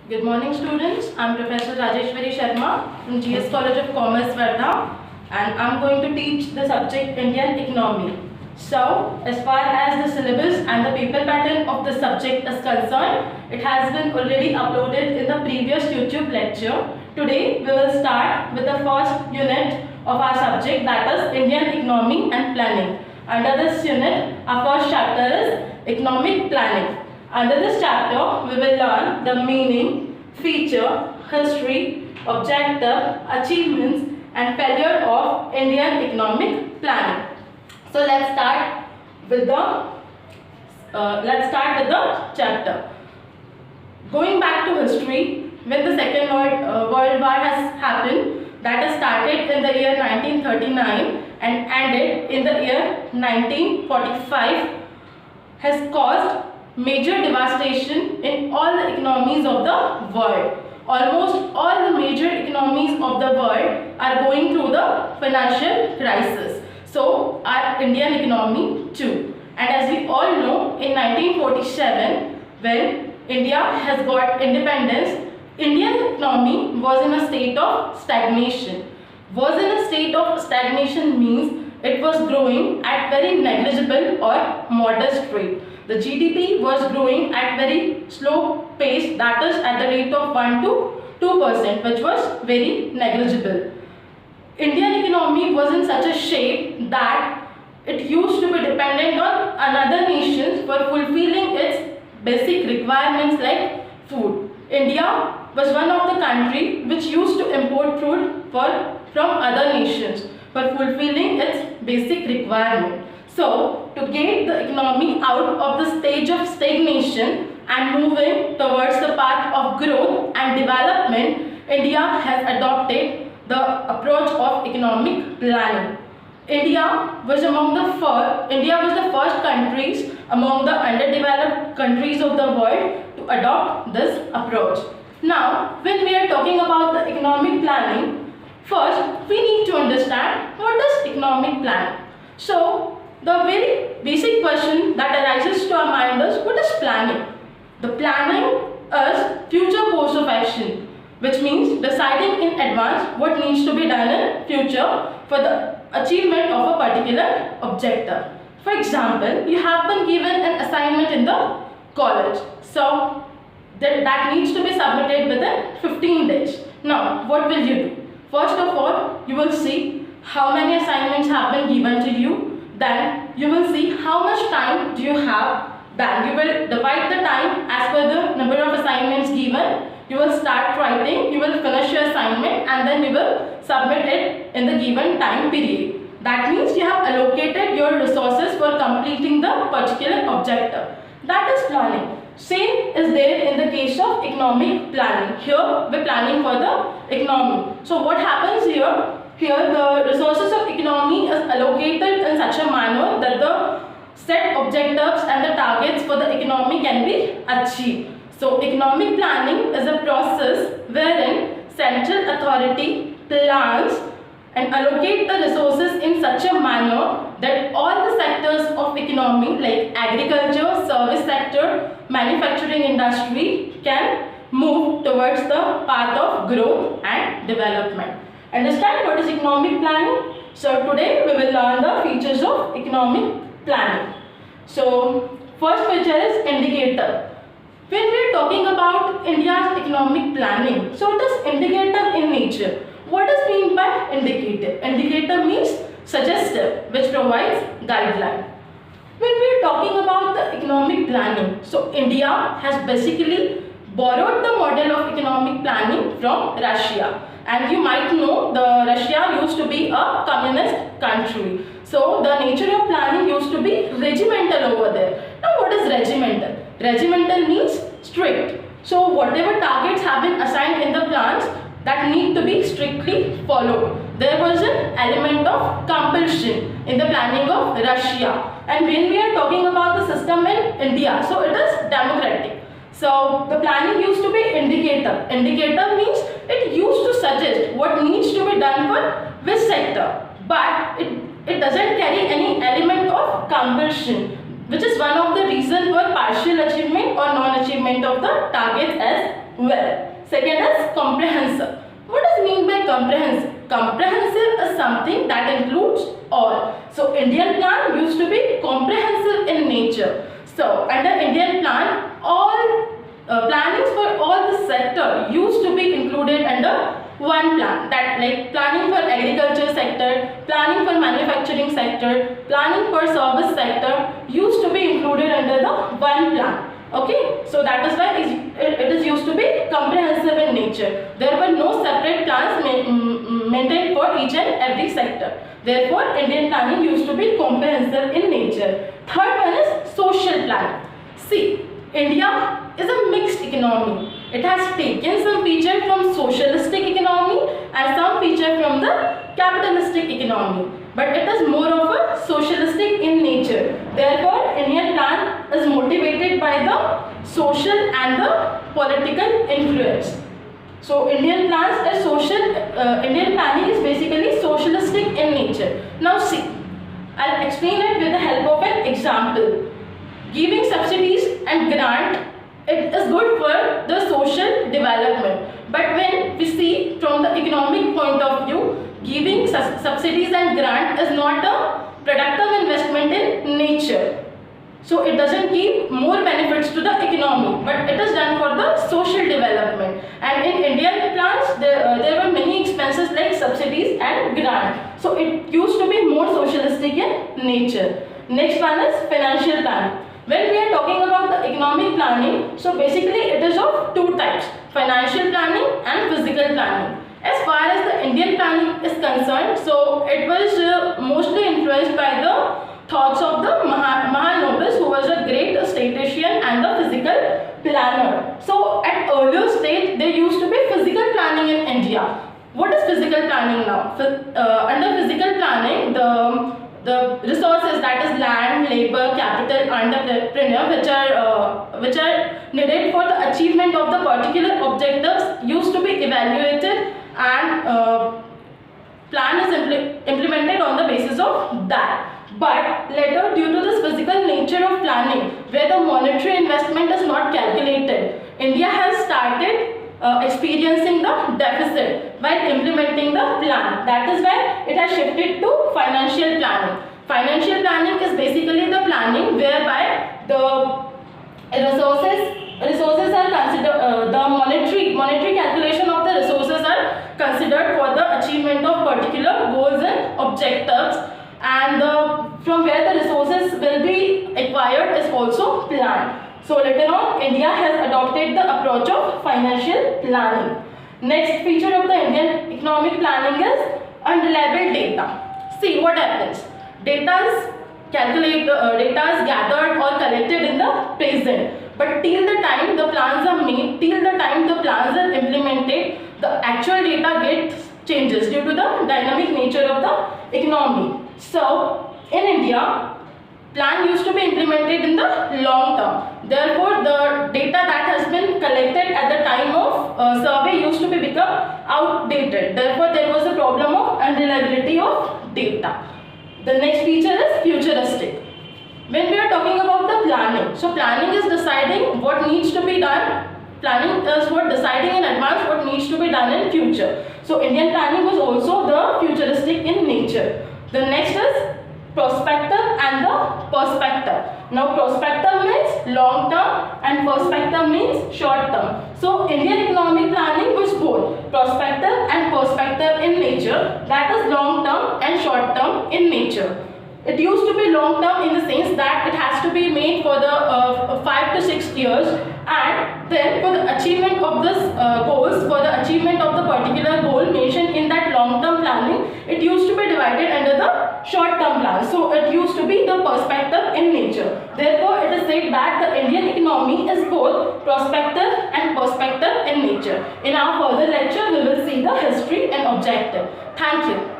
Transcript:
Good morning, students. I'm Professor Rajeshwari Sharma from GS College of Commerce, Wardha, and I'm going to teach the subject Indian Economy. So, as far as the syllabus and the paper pattern of the subject is concerned, it has been already uploaded in the previous YouTube lecture. Today, we will start with the first unit of our subject, that is Indian Economy and Planning. Under this unit, our first chapter is Economic Planning. Under this chapter, we will learn the meaning, feature, history, objective, achievements and failure of Indian economic planning. So let's start with the chapter. Going back to history, when the Second World War has happened, that is started in the year 1939 and ended in the year 1945, has caused major devastation in all the economies of the world. Almost all the major economies of the world are going through the financial crisis. So our Indian economy too. And as we all know, in 1947, when India has got independence, Indian economy was in a state of stagnation. Was in a state of stagnation means it was growing at very negligible or modest rate. The GDP was growing at very slow pace, that is at the rate of 1 to 2%, which was very negligible. Indian economy was in such a shape that it used to be dependent on another nations for fulfilling its basic requirements like food. India was one of the countries which used to import food from other nations for fulfilling its basic requirement. So, to get the economy out of the stage of stagnation and moving towards the path of growth and development, India has adopted the approach of economic planning. India was the first countries among the underdeveloped countries of the world to adopt this approach. Now, when we are talking about the economic planning, first we need to understand what is economic plan. So, the very basic question that arises to our mind is, what is planning? The planning is future course of action, which means deciding in advance what needs to be done in future for the achievement of a particular objective. For example, you have been given an assignment in the college. So, that needs to be submitted within 15 days. Now, what will you do? First of all, you will see how many assignments have been given to you. Then you will see how much time do you have. Then you will divide the time as per the number of assignments given. You will start writing, you will finish your assignment and then you will submit it in the given time period. That means you have allocated your resources for completing the particular objective. That is planning. Same is there in the case of economic planning. Here we are planning for the economy. So what happens here? Here the resources of economy is allocated in such a manner that the set objectives and the targets for the economy can be achieved. So economic planning is a process wherein central authority plans and allocate the resources in such a manner that all the sectors of economy like agriculture, service sector, manufacturing industry can move towards the path of growth and development. Understand what is economic planning? So today we will learn the features of economic planning. So first feature is indicator. When we are talking about India's economic planning, so it is indicative in nature. What is meant by indicative? Indicator means suggestive, which provides guideline. When we are talking about the economic planning, so India has basically borrowed the model of economic planning from Russia. And you might know Russia used to be a communist country. So the nature of planning used to be regimental over there. Now what is regimental? Regimental means strict. So whatever targets have been assigned in the plans, that need to be strictly followed. There was an element of compulsion in the planning of Russia. And when we are talking about the system in India, so it is democratic. So the planning used to be indicator. Indicator means it used to suggest what needs to be done for which sector, but it doesn't carry any element of compulsion, which is one of the reasons for partial achievement or non-achievement of the targets as well. Second is comprehensive. What does mean by comprehensive? Comprehensive is something that includes all. So Indian plan used to be comprehensive in nature. So under Indian plan, all plannings for all the sector used to be included under one plan. That like planning for agriculture sector, planning for manufacturing sector, planning for service sector used to be included under the one plan. Okay, so that is why it is used to be comprehensive in nature. There were no separate plans maintained for each and every sector. Therefore, Indian planning used to be comprehensive in nature. Third one is social plan. See, India is a mixed economy. It has taken some feature from socialistic economy and some feature from the capitalistic economy. But it is more of a socialistic in nature. Therefore, Indian plan is motivated by the social and the political influence. So, Indian plans is social. Indian planning is basically socialistic in nature. Now, see, I'll explain it with the help of an example. Giving subsidies and grant, it is good for the social development. But when we see from the economic point of view, giving subsidies and grant is not a productive investment in nature. So it doesn't give more benefits to the economy, but it is done for the social development. And in Indian plans, there were many expenses like subsidies and grant. So it used to be more socialistic in nature. Next one is financial plan. When we are talking about the economic planning, so basically it is of two types, financial planning and physical planning. As far as the Indian planning is concerned, so it was mostly influenced by the thoughts of the Mahalanobis, who was a great statistician and the physical planner. So at earlier stage, there used to be physical planning in India. What is physical planning now? Under physical planning, the resources, that is land, labor, capital, entrepreneur, which are needed for the achievement of the particular objectives used to be evaluated and plan is implemented on the basis of that. But later, due to this physical nature of planning, where the monetary investment is not calculated, India has started experiencing the deficit while implementing the plan. That is why it has shifted to financial planning. Financial planning is basically the planning whereby the resources are considered, the monetary calculation of the resources are considered for the achievement of particular goals and objectives, and from where the resources will be acquired is also planned. So later on, India has adopted the approach of financial planning. Next feature of the Indian economic planning is unreliable data. See what happens. Data is gathered or collected in the present. But till the time the plans are made, till the time the plans are implemented, the actual data gets changes due to the dynamic nature of the economy. So in India, plan used to be implemented in the long term. Therefore, the data that has been collected at the time of survey used to be become outdated. Therefore, there was a problem of unreliability of data. The next feature is futuristic. When we are talking about the planning, so planning is deciding what needs to be done. Planning is what deciding in advance what needs to be done in future. So Indian planning was also the futuristic in nature. The next is prospective and the perspective. Now prospective means long term and perspective means short term. So Indian economic planning was both prospective and perspective in nature, that is long term and short term in nature. It used to be long term in the sense that it has to be made for the 5 to 6 years, and then for the achievement of this goals, for the achievement of the particular goal mentioned in that long term planning, it used to be divided under the short term plan. So it used to be the perspective in nature. Therefore, it is said that the Indian economy is both prospective and perspective in nature. In our further lecture, we will see the history and objective. Thank you.